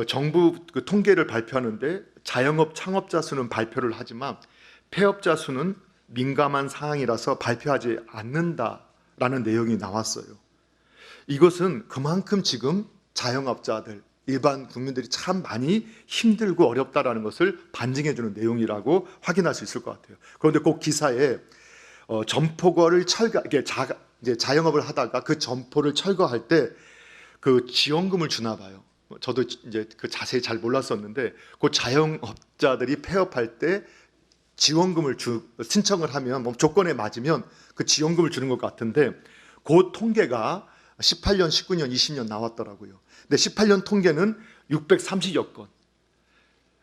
정부 그 통계를 발표하는데 자영업 창업자 수는 발표를 하지만 폐업자 수는 민감한 상황이라서 발표하지 않는다라는 내용이 나왔어요. 이것은 그만큼 지금 자영업자들, 일반 국민들이 참 많이 힘들고 어렵다라는 것을 반증해 주는 내용이라고 확인할 수 있을 것 같아요. 그런데 그 기사에 점포거를 이제 자영업을 하다가 그 점포를 철거할 때 그 지원금을 주나 봐요. 저도 이제 그 자세히 잘 몰랐었는데, 그 자영업자들이 폐업할 때 지원금을 신청을 하면 뭐 조건에 맞으면 그 지원금을 주는 것 같은데, 그 통계가 18년, 19년, 20년 나왔더라고요. 근데 18년 통계는 630여 건.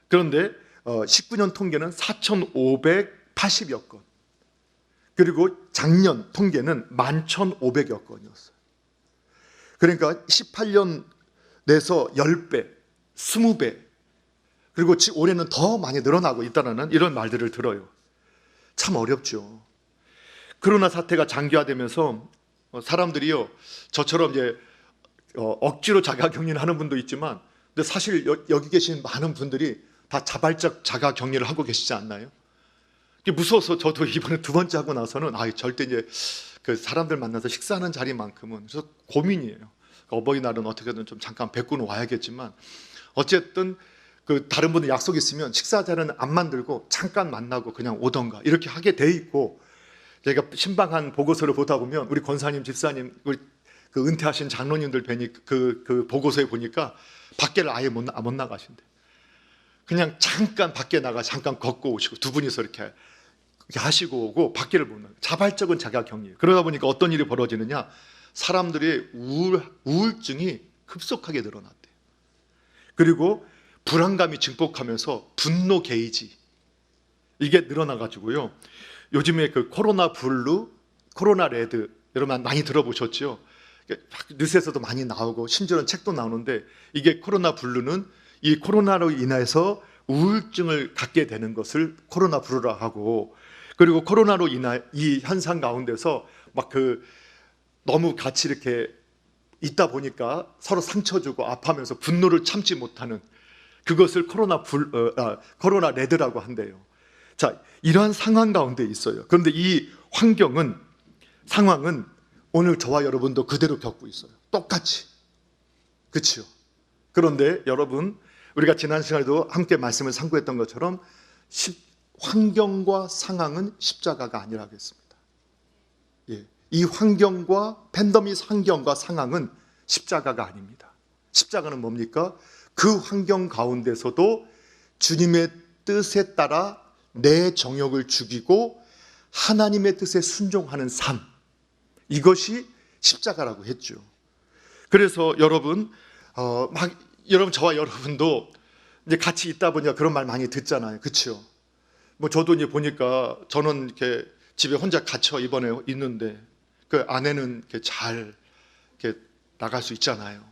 그런데 19년 통계는 4,580여 건. 그리고 작년 통계는 11,500여 건이었어요. 그러니까 18년 내서 10배, 20배, 그리고 올해는 더 많이 늘어나고 있다는 이런 말들을 들어요. 참 어렵죠. 코로나 사태가 장기화되면서 사람들이요, 저처럼 이제 억지로 자가격리를 하는 분도 있지만, 근데 사실 여기 계신 많은 분들이 다 자발적 자가격리를 하고 계시지 않나요? 무서워서 저도 이번에 2번째 하고 나서는 절대 이제 그 사람들 만나서 식사하는 자리만큼은 그래서 고민이에요. 어버이날은 어떻게든 좀 잠깐 뵙고는 와야겠지만, 어쨌든 그 다른 분들 약속 있으면 식사 자리는 안 만들고 잠깐 만나고 그냥 오던가 이렇게 하게 돼 있고, 제가 신방한 보고서를 보다 보면 우리 권사님, 집사님, 우리 그 은퇴하신 장로님들 뵈니 그 보고서에 보니까 밖에를 아예 못 나가신대. 그냥 잠깐 밖에 나가 잠깐 걷고 오시고 두 분이서 이렇게 하시고 오고 밖에를 못 나가. 자발적인 자가격리. 그러다 보니까 어떤 일이 벌어지느냐, 사람들의 우울증이 급속하게 늘어났대요. 그리고 불안감이 증폭하면서 분노 게이지, 이게 늘어나가지고요, 요즘에 그 코로나 블루, 코로나 레드, 여러분 많이 들어보셨죠? 뉴스에서도 많이 나오고 심지어는 책도 나오는데, 이게 코로나 블루는 이 코로나로 인해서 우울증을 갖게 되는 것을 코로나 블루라 하고, 그리고 코로나로 인한 이 현상 가운데서 막 너무 같이 이렇게 있다 보니까 서로 상처 주고 아파하면서 분노를 참지 못하는 그것을 코로나 레드라고 한대요. 자, 이러한 상황 가운데 있어요. 그런데 이 상황은 오늘 저와 여러분도 그대로 겪고 있어요. 똑같이. 그렇죠? 그런데 여러분, 우리가 지난 시간에도 함께 말씀을 상고했던 것처럼 환경과 상황은 십자가가 아니라고 했습니다. 예, 이 환경과 팬데믹 환경과 상황은 십자가가 아닙니다. 십자가는 뭡니까? 그 환경 가운데서도 주님의 뜻에 따라 내 정욕을 죽이고 하나님의 뜻에 순종하는 삶, 이것이 십자가라고 했죠. 그래서 여러분, 여러분 저와 여러분도 이제 같이 있다 보니까 그런 말 많이 듣잖아요, 그렇죠? 뭐 저도 이제 보니까 저는 이렇게 집에 혼자 갇혀 이번에 있는데 그 아내는 이렇게 잘 이렇게 나갈 수 있잖아요.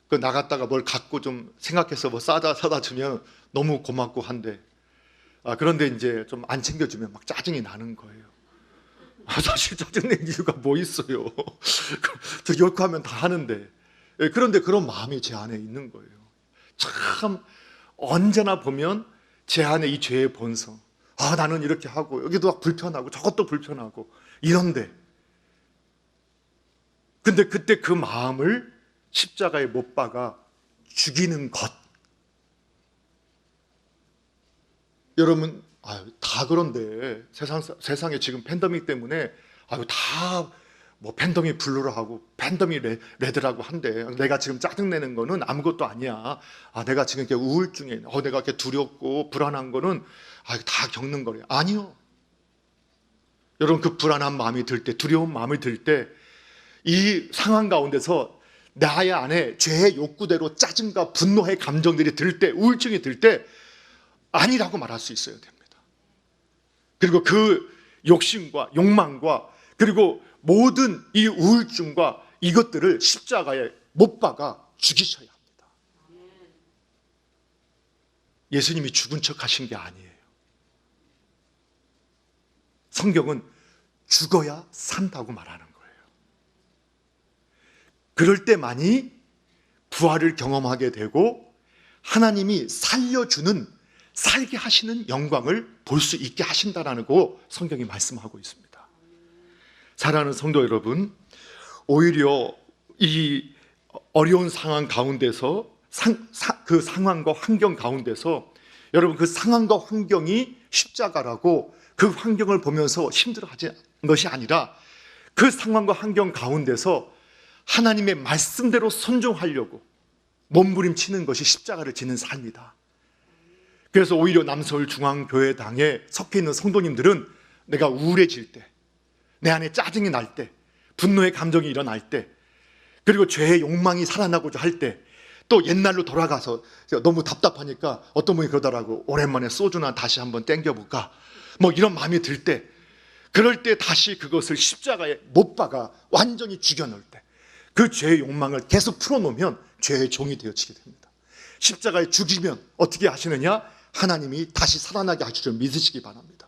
그 나갔다가 뭘 갖고 좀 생각해서 뭐 사다 주면 너무 고맙고 한데, 그런데 이제 좀 안 챙겨주면 막 짜증이 나는 거예요. 사실 짜증낸 이유가 뭐 있어요? 저 욕하면 다 하는데. 그런데 그런 마음이 제 안에 있는 거예요. 참 언제나 보면 제 안에 이 죄의 본성, 나는 이렇게 하고 여기도 불편하고 저것도 불편하고 이런데, 근데 그때 그 마음을 십자가에 못 박아 죽이는 것. 여러분, 다 그런데 세상에 지금 팬데믹 때문에 다 뭐 팬데믹 블루를 하고 팬데믹 레드라고 한대. 내가 지금 짜증내는 거는 아무것도 아니야. 내가 지금 이렇게 우울증에, 내가 이렇게 두렵고 불안한 거는 다 겪는 거래요. 아니요. 여러분, 그 불안한 마음이 들 때, 두려운 마음이 들 때, 이 상황 가운데서 나의 안에 죄의 욕구대로 짜증과 분노의 감정들이 들 때, 우울증이 들 때 아니라고 말할 수 있어야 됩니다. 그리고 그 욕심과 욕망과 그리고 모든 이 우울증과 이것들을 십자가에 못 박아 죽이셔야 합니다. 예수님이 죽은 척 하신 게 아니에요. 성경은 죽어야 산다고 말하는 거예요. 그럴 때만이 부활을 경험하게 되고 하나님이 살려주는, 살게 하시는 영광을 볼 수 있게 하신다라는 거 성경이 말씀하고 있습니다. 사랑하는 성도 여러분, 오히려 이 어려운 상황 가운데서 그 상황과 환경 가운데서 여러분, 그 상황과 환경이 십자가라고 그 환경을 보면서 힘들어하지 것이 아니라 그 상황과 환경 가운데서 하나님의 말씀대로 순종하려고 몸부림치는 것이 십자가를 지는 삶이다. 그래서 오히려 남서울중앙교회당에 속해 있는 성도님들은 내가 우울해질 때, 내 안에 짜증이 날 때, 분노의 감정이 일어날 때, 그리고 죄의 욕망이 살아나고자 할 때, 또 옛날로 돌아가서 너무 답답하니까 어떤 분이 그러더라고. 오랜만에 소주나 다시 한번 땡겨볼까? 뭐 이런 마음이 들 때, 그럴 때 다시 그것을 십자가에 못 박아 완전히 죽여놓을 때, 그 죄의 욕망을 계속 풀어놓으면 죄의 종이 되어지게 됩니다. 십자가에 죽이면 어떻게 하시느냐? 하나님이 다시 살아나게 하실 줄 믿으시기 바랍니다.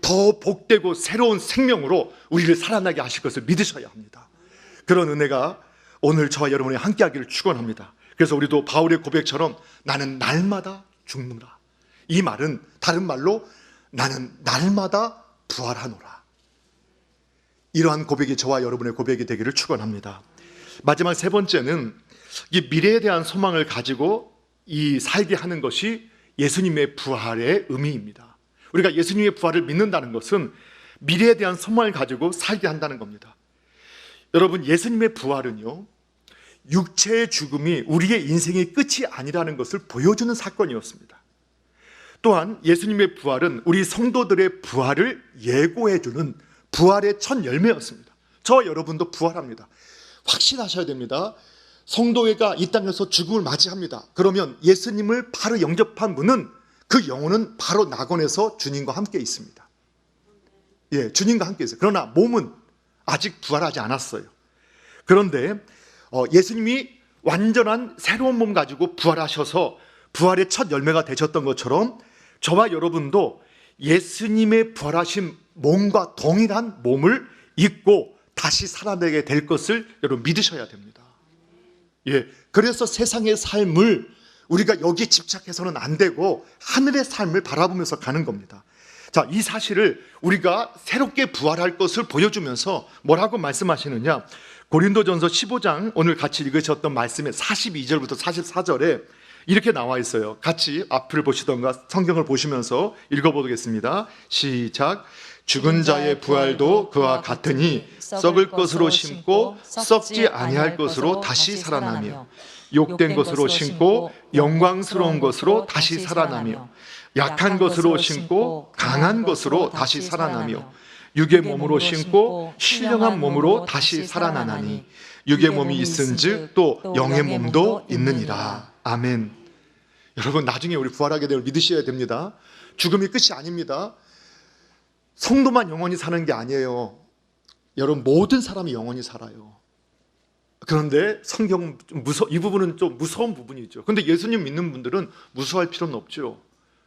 더 복되고 새로운 생명으로 우리를 살아나게 하실 것을 믿으셔야 합니다. 그런 은혜가 오늘 저와 여러분이 함께하기를 축원합니다. 그래서 우리도 바울의 고백처럼 나는 날마다 죽노라. 이 말은 다른 말로 나는 날마다 부활하노라. 이러한 고백이 저와 여러분의 고백이 되기를 축원합니다. 마지막 세 번째는 이 미래에 대한 소망을 가지고 이 살게 하는 것이 예수님의 부활의 의미입니다. 우리가 예수님의 부활을 믿는다는 것은 미래에 대한 소망을 가지고 살게 한다는 겁니다. 여러분, 예수님의 부활은요, 육체의 죽음이 우리의 인생의 끝이 아니라는 것을 보여주는 사건이었습니다. 또한 예수님의 부활은 우리 성도들의 부활을 예고해주는 부활의 첫 열매였습니다. 저 여러분도 부활합니다. 확신하셔야 됩니다. 성도회가 이 땅에서 죽음을 맞이합니다. 그러면 예수님을 바로 영접한 분은 그 영혼은 바로 낙원에서 주님과 함께 있습니다. 주님과 함께 있어요. 그러나 몸은 아직 부활하지 않았어요. 그런데 예수님이 완전한 새로운 몸 가지고 부활하셔서 부활의 첫 열매가 되셨던 것처럼 저와 여러분도 예수님의 부활하신 몸과 동일한 몸을 입고 다시 살아내게 될 것을 여러분 믿으셔야 됩니다. 그래서 세상의 삶을 우리가 여기에 집착해서는 안 되고 하늘의 삶을 바라보면서 가는 겁니다. 자, 이 사실을 우리가 새롭게 부활할 것을 보여주면서 뭐라고 말씀하시느냐? 고린도전서 15장 오늘 같이 읽으셨던 말씀의 42절부터 44절에 이렇게 나와 있어요. 같이 앞을 보시던가 성경을 보시면서 읽어보겠습니다. 시작. 죽은 자의 부활도 그와 같으니 썩을 것으로 심고 썩지 아니할 것으로 다시 살아나며 욕된 것으로 심고 영광스러운 것으로 다시 살아나며 약한 것으로 심고 강한 것으로 다시 살아나며 육의 몸으로 심고 신령한 몸으로 다시 살아나나니 육의 몸이 있은즉 또 영의 몸도 있느니라. 아멘. 여러분, 나중에 우리 부활하게 됨을 믿으셔야 됩니다. 죽음이 끝이 아닙니다. 성도만 영원히 사는 게 아니에요. 여러분, 모든 사람이 영원히 살아요. 그런데 성경 이 부분은 좀 무서운 부분이죠. 그런데 예수님 믿는 분들은 무서워할 필요는 없죠.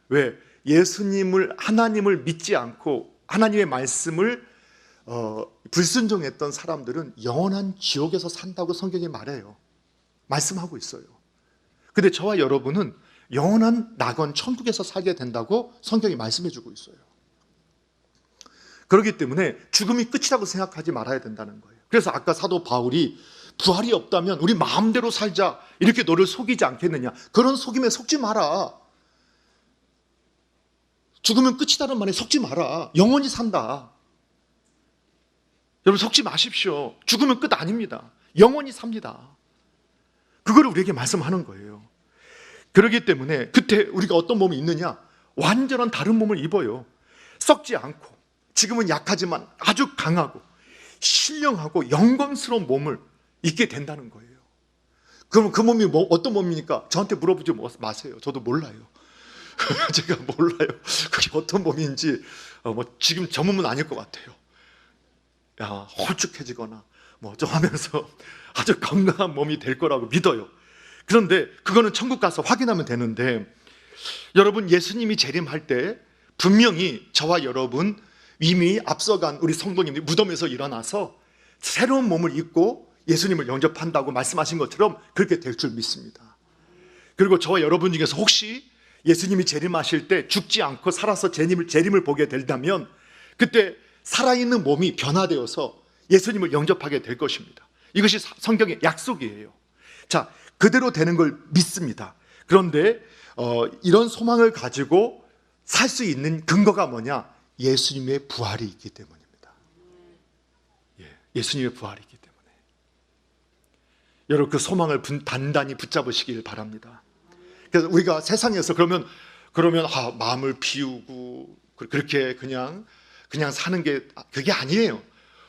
왜? 예수님을, 하나님을 믿지 않고 하나님의 말씀을 불순종했던 사람들은 영원한 지옥에서 산다고 성경이 말해요. 말씀하고 있어요. 근데 저와 여러분은 영원한 낙원 천국에서 살게 된다고 성경이 말씀해 주고 있어요. 그렇기 때문에 죽음이 끝이라고 생각하지 말아야 된다는 거예요. 그래서 아까 사도 바울이 부활이 없다면 우리 마음대로 살자 이렇게 너를 속이지 않겠느냐, 그런 속임에 속지 마라. 죽으면 끝이다는 말에 속지 마라. 영원히 산다. 여러분 속지 마십시오. 죽으면 끝 아닙니다. 영원히 삽니다. 그거를 우리에게 말씀하는 거예요. 그렇기 때문에 그때 우리가 어떤 몸이 있느냐, 완전한 다른 몸을 입어요. 썩지 않고 지금은 약하지만 아주 강하고 신령하고 영광스러운 몸을 입게 된다는 거예요. 그럼 그 몸이 어떤 몸입니까? 저한테 물어보지 마세요. 저도 몰라요. 제가 몰라요. 그게 어떤 몸인지. 지금 저 몸은 아닐 것 같아요. 홀쭉해지거나 좀 하면서 아주 건강한 몸이 될 거라고 믿어요. 그런데 그거는 천국 가서 확인하면 되는데, 여러분 예수님이 재림할 때 분명히 저와 여러분 이미 앞서간 우리 성도님들이 무덤에서 일어나서 새로운 몸을 입고 예수님을 영접한다고 말씀하신 것처럼 그렇게 될 줄 믿습니다. 그리고 저와 여러분 중에서 혹시 예수님이 재림하실 때 죽지 않고 살아서 재림을 보게 된다면 그때 살아있는 몸이 변화되어서 예수님을 영접하게 될 것입니다. 이것이 성경의 약속이에요. 자, 그대로 되는 걸 믿습니다. 그런데 이런 소망을 가지고 살 수 있는 근거가 뭐냐? 예수님의 부활이 있기 때문입니다. 예수님의 부활이 있기 때문에. 여러분 그 소망을 단단히 붙잡으시길 바랍니다. 그래서 우리가 세상에서 그러면 마음을 비우고 그렇게 그냥 사는 게 그게 아니에요.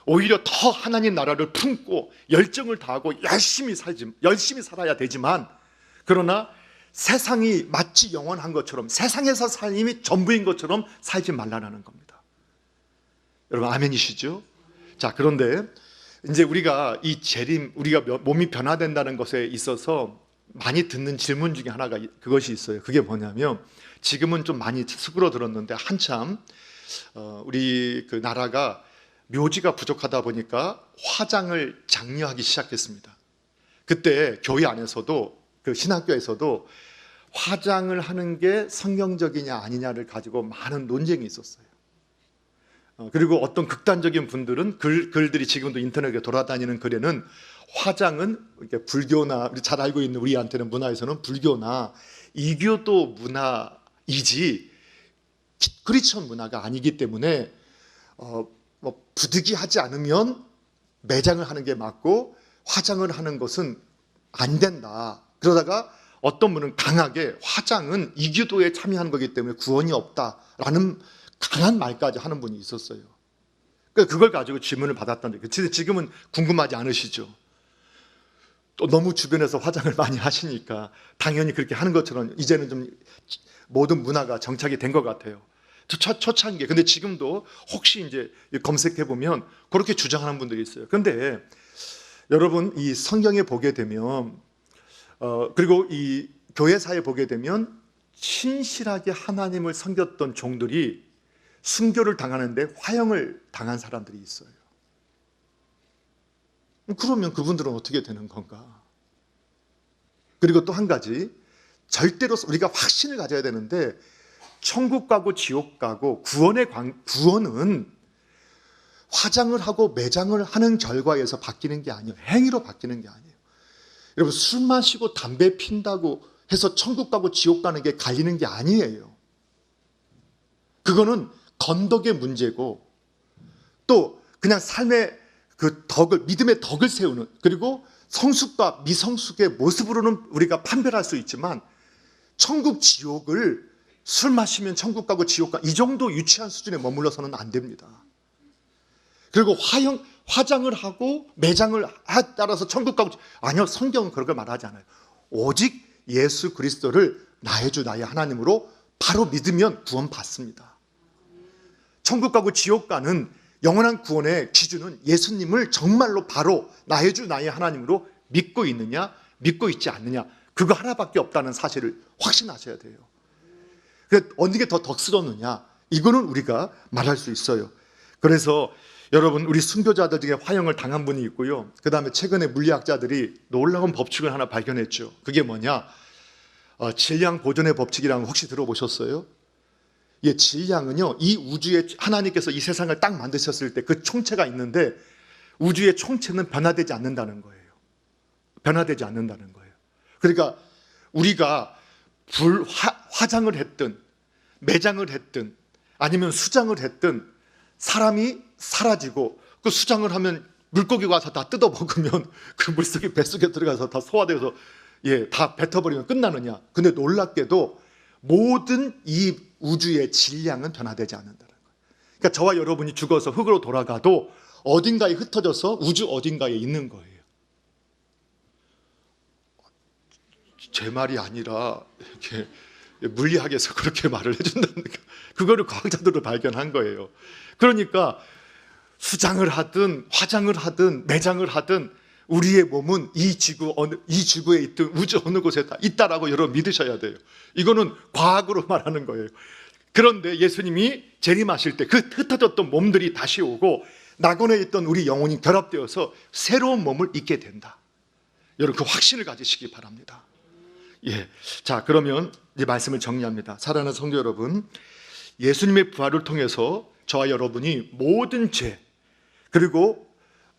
오히려 더 하나님 나라를 품고 열정을 다하고 열심히 살아야 되지만, 그러나 세상이 마치 영원한 것처럼, 세상에서 삶이 전부인 것처럼 살지 말라는 겁니다. 여러분 아멘이시죠? 자, 그런데 이제 우리가 이 재림, 우리가 몸이 변화된다는 것에 있어서 많이 듣는 질문 중에 하나가 그것이 있어요. 그게 뭐냐면, 지금은 좀 많이 수그러들었는데 한참 우리 그 나라가 묘지가 부족하다 보니까 화장을 장려하기 시작했습니다. 그때 교회 안에서도, 그 신학교에서도 화장을 하는 게 성경적이냐 아니냐를 가지고 많은 논쟁이 있었어요. 그리고 어떤 극단적인 분들은 글들이 지금도 인터넷에 돌아다니는 글에는 화장은 불교나, 우리 잘 알고 있는 우리한테는 문화에서는 불교나 이교도 문화이지 크리스천 문화가 아니기 때문에 부득이하지 않으면 매장을 하는 게 맞고 화장을 하는 것은 안 된다. 그러다가 어떤 분은 강하게 화장은 이교도에 참여하는 거기 때문에 구원이 없다라는 강한 말까지 하는 분이 있었어요. 그걸 가지고 질문을 받았던 적이. 지금은 궁금하지 않으시죠? 또 너무 주변에서 화장을 많이 하시니까 당연히 그렇게 하는 것처럼 이제는 좀 모든 문화가 정착이 된 것 같아요. 초창기에. 근데 지금도 혹시 이제 검색해 보면 그렇게 주장하는 분들이 있어요. 그런데 여러분 이 성경에 보게 되면 그리고 이 교회사에 보게 되면 신실하게 하나님을 섬겼던 종들이 순교를 당하는데 화형을 당한 사람들이 있어요. 그러면 그분들은 어떻게 되는 건가? 그리고 또 한 가지, 절대로 우리가 확신을 가져야 되는데, 천국 가고 지옥 가고 구원은 화장을 하고 매장을 하는 결과에서 바뀌는 게 아니에요. 행위로 바뀌는 게 아니에요. 여러분 술 마시고 담배 핀다고 해서 천국 가고 지옥 가는 게 갈리는 게 아니에요. 그거는 건덕의 문제고, 또 그냥 삶의 그 덕을, 믿음의 덕을 세우는, 그리고 성숙과 미성숙의 모습으로는 우리가 판별할 수 있지만, 천국 지옥을 술 마시면 천국 가고 지옥 가, 이 정도 유치한 수준에 머물러서는 안 됩니다. 그리고 화장을 하고 매장을 따라서 천국 가고, 아니요, 성경은 그런 걸 말하지 않아요. 오직 예수 그리스도를 나의 주 나의 하나님으로 바로 믿으면 구원 받습니다. 천국 가고 지옥 가는 영원한 구원의 기준은 예수님을 정말로 바로 나의 주 나의 하나님으로 믿고 있느냐 믿고 있지 않느냐, 그거 하나밖에 없다는 사실을 확신하셔야 돼요. 어느 게 더 덕스럽느냐, 이거는 우리가 말할 수 있어요. 그래서 여러분, 우리 순교자들 중에 화형을 당한 분이 있고요. 그 다음에 최근에 물리학자들이 놀라운 법칙을 하나 발견했죠. 그게 뭐냐? 질량 보존의 법칙이라는 거 혹시 들어보셨어요? 예, 질량은요, 이 우주에 하나님께서 이 세상을 딱 만드셨을 때 그 총체가 있는데 우주의 총체는 변화되지 않는다는 거예요. 변화되지 않는다는 거예요. 그러니까 우리가 화장을 했든 매장을 했든 아니면 수장을 했든 사람이 사라지고 그 수장을 하면 물고기가 와서 다 뜯어 먹으면 그 물속에 뱃속에 들어가서 다 소화돼서 다 뱉어버리면 끝나느냐? 근데 놀랍게도 모든 이 우주의 질량은 변화되지 않는다는 거예요. 그러니까 저와 여러분이 죽어서 흙으로 돌아가도 어딘가에 흩어져서 우주 어딘가에 있는 거예요. 제 말이 아니라 이렇게 물리학에서 그렇게 말을 해준다는 거, 그거를 과학자들도 발견한 거예요. 그러니까 수장을 하든 화장을 하든 매장을 하든 우리의 몸은 이 지구에 있든 우주 어느 곳에 다 있다라고 여러분 믿으셔야 돼요. 이거는 과학으로 말하는 거예요. 그런데 예수님이 재림하실 때 그 흩어졌던 몸들이 다시 오고 낙원에 있던 우리 영혼이 결합되어서 새로운 몸을 입게 된다. 여러분, 그 확신을 가지시기 바랍니다. 자, 그러면 이 말씀을 정리합니다. 사랑하는 성도 여러분, 예수님의 부활을 통해서 저와 여러분이 모든 죄, 그리고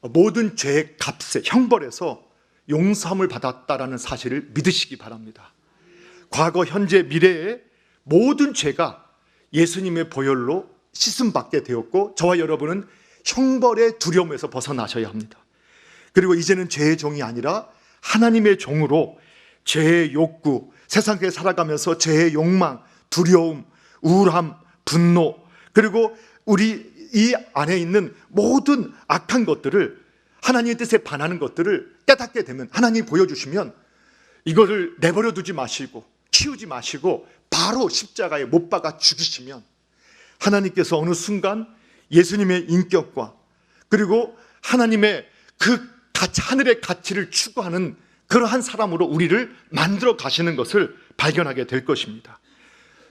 모든 죄의 값에 형벌에서 용서함을 받았다라는 사실을 믿으시기 바랍니다. 과거, 현재, 미래의 모든 죄가 예수님의 보혈로 씻음받게 되었고 저와 여러분은 형벌의 두려움에서 벗어나셔야 합니다. 그리고 이제는 죄의 종이 아니라 하나님의 종으로 죄의 욕구, 세상에 살아가면서 죄의 욕망, 두려움, 우울함, 분노, 그리고 우리 이 안에 있는 모든 악한 것들을, 하나님의 뜻에 반하는 것들을 깨닫게 되면, 하나님이 보여주시면 이거를 내버려 두지 마시고 키우지 마시고 바로 십자가에 못 박아 죽이시면 하나님께서 어느 순간 예수님의 인격과 그리고 하나님의 그 하늘의 가치를 추구하는 그러한 사람으로 우리를 만들어 가시는 것을 발견하게 될 것입니다.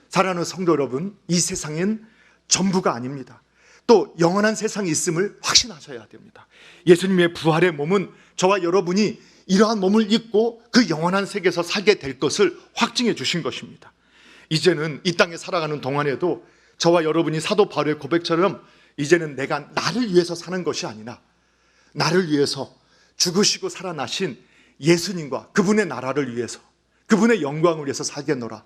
사랑하는 성도 여러분, 이 세상엔 전부가 아닙니다. 또 영원한 세상이 있음을 확신하셔야 됩니다. 예수님의 부활의 몸은 저와 여러분이 이러한 몸을 입고 그 영원한 세계에서 살게 될 것을 확증해 주신 것입니다. 이제는 이 땅에 살아가는 동안에도 저와 여러분이 사도 바울의 고백처럼 이제는 내가 나를 위해서 사는 것이 아니라 나를 위해서 죽으시고 살아나신 예수님과 그분의 나라를 위해서, 그분의 영광을 위해서 살겠노라,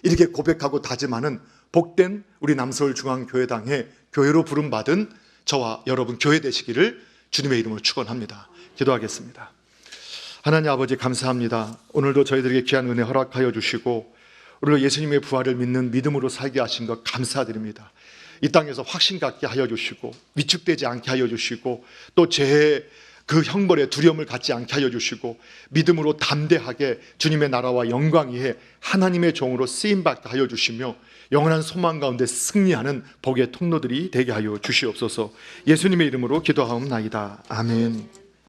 이렇게 고백하고 다짐하는 복된 우리 남서울중앙교회당의 교회로 부름받은 저와 여러분 교회 되시기를 주님의 이름으로 축원합니다. 기도하겠습니다. 하나님 아버지, 감사합니다. 오늘도 저희들에게 귀한 은혜 허락하여 주시고 오늘도 예수님의 부활을 믿는 믿음으로 살게 하신 것 감사드립니다. 이 땅에서 확신 갖게 하여 주시고 위축되지 않게 하여 주시고 또 죄의 그 형벌의 두려움을 갖지 않게 하여 주시고 믿음으로 담대하게 주님의 나라와 영광 위에 하나님의 종으로 쓰임받게 하여 주시며 영원한 소망 가운데 승리하는 복의 통로들이 되게 하여 주시옵소서. 예수님의 이름으로 기도하옵나이다. 아멘.